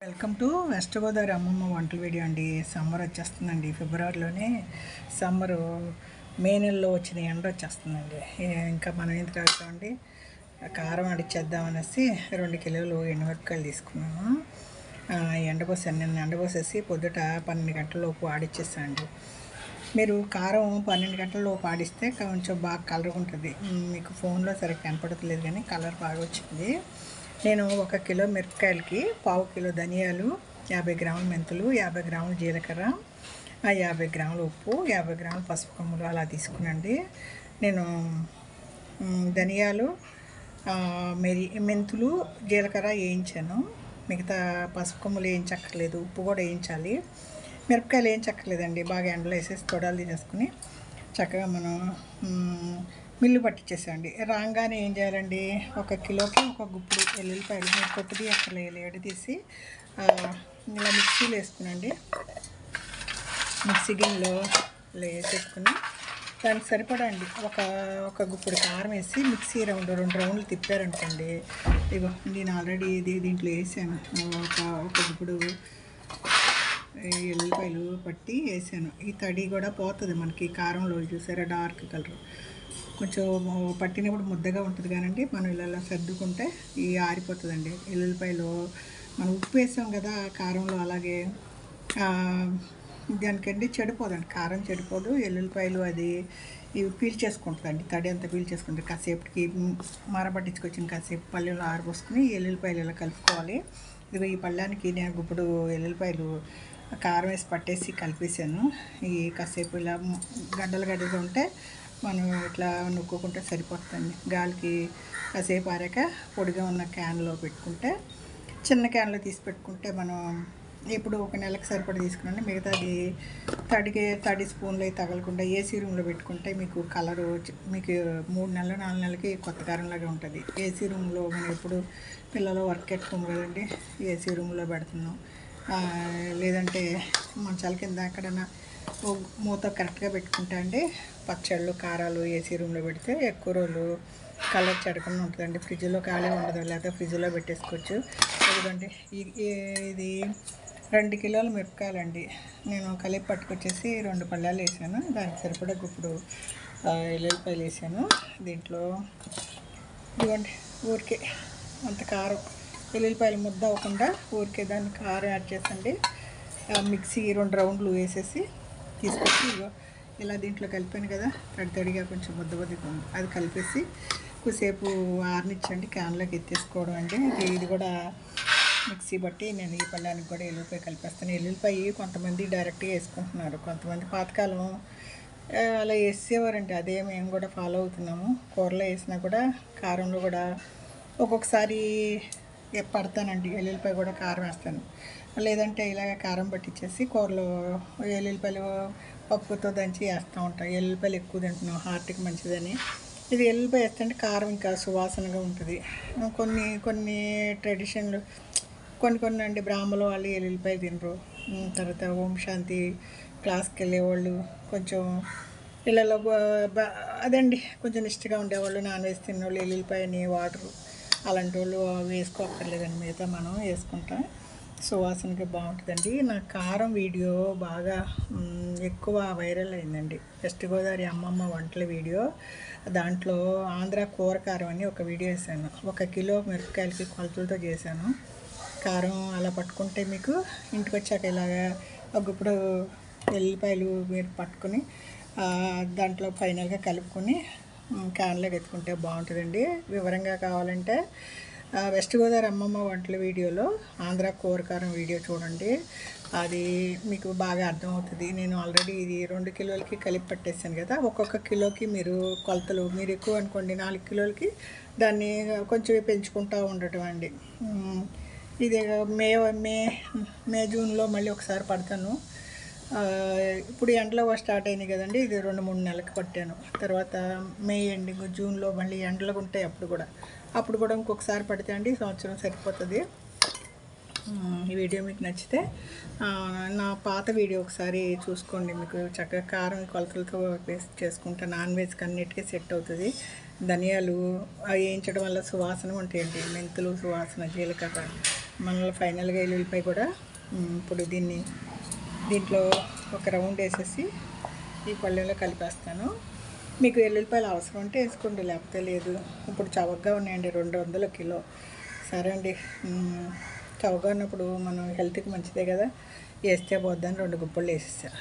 Welcome to west Godavari అమ్మమ్మ వంటల video అండి. సమ్మర్ వచ్చేస్తుందండి. ఫిబ్రవరిలోనే సమ్మరు, మే నెలలో వచ్చిన ఎండ వచ్చేస్తుందండి. ఇంకా మనం ఏం తాగుతామండి, కారం అడిచేద్దామనేసి 2 కిలోలు ఎండుమిరపకాయలు తీసుకున్నాను. ఎండపోసాను. నిన్న ఎండపోసేసి పొద్దుట 12 గంటలలోపు ఆడిచ్చేసాను. మీరు కారం 12 గంటలలోపు ఆడిస్తే కొంచెం బాగా కలర్ ఉంటుంది. మీకు ఫోన్లో సరిగ్గా కనపడట్లేదు కానీ కలర్ బాగా వచ్చింది. నేను 1 కిలో మిరపకాయలకి 1/4 కిలో ధనియాలు, 50 గ్రాముల మెంతులు, 50 గ్రాముల జీలకర్ర, 50 గ్రాముల ఉప్పు, 50 గ్రాముల పసుపు కొమ్ములు అలా తీసుకునండి. నేను ధనియాలు, మెంతులు, జీలకర్ర వేయించాను. మిగతా పసుపు కొమ్ములు వేయించక్కర్లేదు, ఉప్పు కూడా వేయించాలి. మిరపకాయలు వేయించక్కర్లేదండి. బాగా ఎండలో వేసేసి తొడాలు తీసేసుకుని చక్కగా మనం మిల్లు పట్టించేసాండి. రాగానే ఏం చేయాలండి, 1 కిలోకి 1 గుప్పుడు వెల్లుల్లిపాయలు, మీరు కొట్టుది అక్కడ లేడు తీసి ఇలా మిక్సీలో వేసుకునండి. మిక్సీ గిన్నెలో వేసేసుకుని దానికి సరిపడా అండి ఒక గుప్పుడు కారం వేసి మిక్సీ 2 రౌండ్లు తిప్పారనుకోండి. ఇగో నేను ఆల్రెడీ దీంట్లో వేసాను. ఒక గుప్పుడు ఎల్లిపాయలు పట్టి వేసాను. ఈ తడి కూడా పోతుంది మనకి కారంలో. చూసారా, డార్క్ కలర్ కొంచెం పట్టినప్పుడు ముద్దగా ఉంటుంది కానండి. మనం ఇలా సర్దుకుంటే ఆరిపోతుందండి. ఎల్లుల్లిపాయలు మనం ఉప్పు వేసాం కదా కారంలో, అలాగే దానికండి చెడిపోదండి. కారం చెడిపోదు. ఎల్లుల్లిపాయలు అది ఇవి పీల్చేసుకుంటుందండి. తడి అంతా పీల్చేసుకుంటుంది. కాసేపటికి మరపట్టించుకొచ్చిన కాసేపు పళ్ళెంలో ఆరబోసుకుని ఎల్లుల్లిపాయలు ఇలా కలుపుకోవాలి. ఇదిగో ఈ పళ్ళానికి నేను ఇప్పుడు ఎల్లుల్లిపాయలు కారం వేసి పట్టేసి కలిపేసాను. ఈ కాసేపు ఇలా గడ్డలుగా ఉంటే మనం ఇట్లా నొక్కుంటే సరిపోతుంది. గాలికి కాసేపు ఆరాక పొడిగా ఉన్న క్యాన్లో పెట్టుకుంటే, చిన్న క్యాన్లో తీసి పెట్టుకుంటే మనం ఇప్పుడు 1 నెలకు సరిపడి తీసుకున్నాండి. మిగతాది తడి స్పూన్లు అవి తగలకుండా ఏసీ రూమ్లో పెట్టుకుంటే మీకు కలరు మీకు 3 నెలలు 4 నెలలకి కొత్త కారంలాగా ఉంటుంది. ఏసీ రూమ్లో మనం ఎప్పుడు పిల్లలు వర్క్ ఎట్టుకోము కదండి, ఏసీ రూమ్లో పెడుతున్నాం. లేదంటే మంచాల కింద ఎక్కడైనా మూత కరెక్ట్గా పెట్టుకుంటా అండి. పచ్చళ్ళు కారాలు ఏసీ రూమ్లో పెడితే ఎక్కువ రోజులు కలర్ చెడకుండా ఉంటుందండి. ఫ్రిడ్జ్లో ఖాళీ ఉండదు, లేకపోతే ఫ్రిడ్జ్లో పెట్టేసుకోవచ్చు. ఎందుకంటే ఇది 2 కిలోల మిరపకాయలండి. నేను కలిపి పట్టుకొచ్చేసి 2 పళ్ళాలు వేసాను. దానికి సరిపడా ఇప్పుడు ఎల్లుల్లిపాయలు వేసాను. దీంట్లో ఇదిగోండి ఊరికే అంత కారం, ఎల్లుల్లిపాయలు ముద్ద అవ్వకుండా ఊరికే దాన్ని కారం యాడ్ చేసండి. మిక్సీ 2 రౌండ్లు వేసేసి తీసుకొచ్చి ఇలా దీంట్లో కలిపాను కదా, తడిగా కొంచెం ముద్దగా అది కలిపేసి కొద్దిసేపు ఆరనిచ్చండి. క్యాన్లోకి ఎత్తేసుకోవడం అండి. ఇది కూడా మిక్సీ బట్టి నేను ఈ పళ్ళానికి కూడా ఎల్లుల్లిపాయ కలిపేస్తాను. ఎల్లుల్లిపాయ కొంతమంది డైరెక్ట్గా వేసుకుంటున్నారు, కొంతమంది పాతకాలం అలా వేసేవారండి. అదే మేము కూడా ఫాలో అవుతున్నాము. కూరలో వేసినా కూడా కారంలో కూడా ఒక్కొక్కసారి పడతానండి. ఎల్లుల్లిపాయ కూడా కారం వేస్తాను. లేదంటే ఇలాగ కారం పట్టించేసి కూరలో ఎల్లుల్లిపాయలు పప్పుతో దంచి వేస్తూ ఉంటాం. ఎల్లుల్లిపాయలు ఎక్కువ తింటున్నాం, హార్ట్కి మంచిదని. ఇది ఎల్లుల్లిపాయ వేస్తుంటే కారం ఇంకా సువాసనగా ఉంటుంది. కొన్ని ట్రెడిషన్లు కొన్ని అండి, బ్రాహ్మణులు వాళ్ళు ఎల్లుల్లిపాయ తినరు. తర్వాత ఓం శాంతి క్లాస్కి వెళ్ళేవాళ్ళు, కొంచెం ఇళ్ళలో అదండి కొంచెం నిష్టగా ఉండేవాళ్ళు, నాన్ వెజ్ తినేవాళ్ళు ఎల్లుల్లిపాయని వాటరు అలాంటి వాళ్ళు వేసుకోక్కర్లేదండి. మిగతా మనం వేసుకుంటాం. సువాసనగా బాగుంటుందండి. నా కారం వీడియో బాగా ఎక్కువ వైరల్ అయిందండి. వెస్ట్ గోదావరి అమ్మమ్మ వంటల వీడియో. దాంట్లో ఆంధ్ర కూర కారం అని ఒక వీడియో వేసాను. 1 కిలో మిరపకాయలకి కొలతలతో చేశాను. కారం అలా పట్టుకుంటే మీకు ఇంటికి వచ్చాక ఇలాగా ఇప్పుడు ఎల్లిపాయలు మీరు పట్టుకుని దాంట్లో ఫైనల్గా కలుపుకొని క్యాన్లోకి ఎత్తుకుంటే బాగుంటుందండి. వివరంగా కావాలంటే వెస్ట్ గోదావరి అమ్మమ్మ వంటల వీడియోలో ఆంధ్ర కూరకారం వీడియో చూడండి, అది మీకు బాగా అర్థమవుతుంది. నేను ఆల్రెడీ ఇది 2 కిలోలకి కలిపి పట్టేసాను కదా. ఒక్కొక్క కిలోకి మీరు కొలతలు, మీరు ఎక్కువ అనుకోండి 4 కిలోలకి దాన్ని కొంచెం పెంచుకుంటూ ఉండటం అండి. ఇది మే జూన్లో మళ్ళీ ఒకసారి పడతాను. ఇప్పుడు ఎండలో స్టార్ట్ అయినాయి కదండి, ఇది 2-3 నెలలకు పట్టాను. తర్వాత మే ఎండింగ్ జూన్లో మళ్ళీ ఎండలు ఉంటాయి. అప్పుడు కూడా ఇంకొకసారి పడితే అండి సంవత్సరం సరిపోతుంది. ఈ వీడియో మీకు నచ్చితే నా పాత వీడియో ఒకసారి చూసుకోండి. మీకు చక్కగా కారం కొలతలతో పేస్ట్ చేసుకుంటే నాన్ వెజ్కి అన్నిటికీ సెట్ అవుతుంది. ధనియాలు అవి వేయించడం వల్ల సువాసన ఉంటాయండి. మెంతులు సువాసన, జీలకర్ర మనలో ఫైనల్గా ఎల్లుల్లిపాయ కూడా ఇప్పుడు దీంట్లో ఒక రౌండ్ వేసేసి ఈ పళ్ళెంలో కలిపేస్తాను. మీకు ఎల్లుల్లిపాయలు అవసరం ఉంటే వేసుకోండి, లేకపోతే లేదు. ఇప్పుడు చవకగా ఉన్నాయండి, 200 కిలో. సరే అండి, చవకగా ఉన్నప్పుడు మనం హెల్త్కి మంచిదే కదా, వేస్తే పోద్దని 2 గుప్పళ్ళు వేసేసా.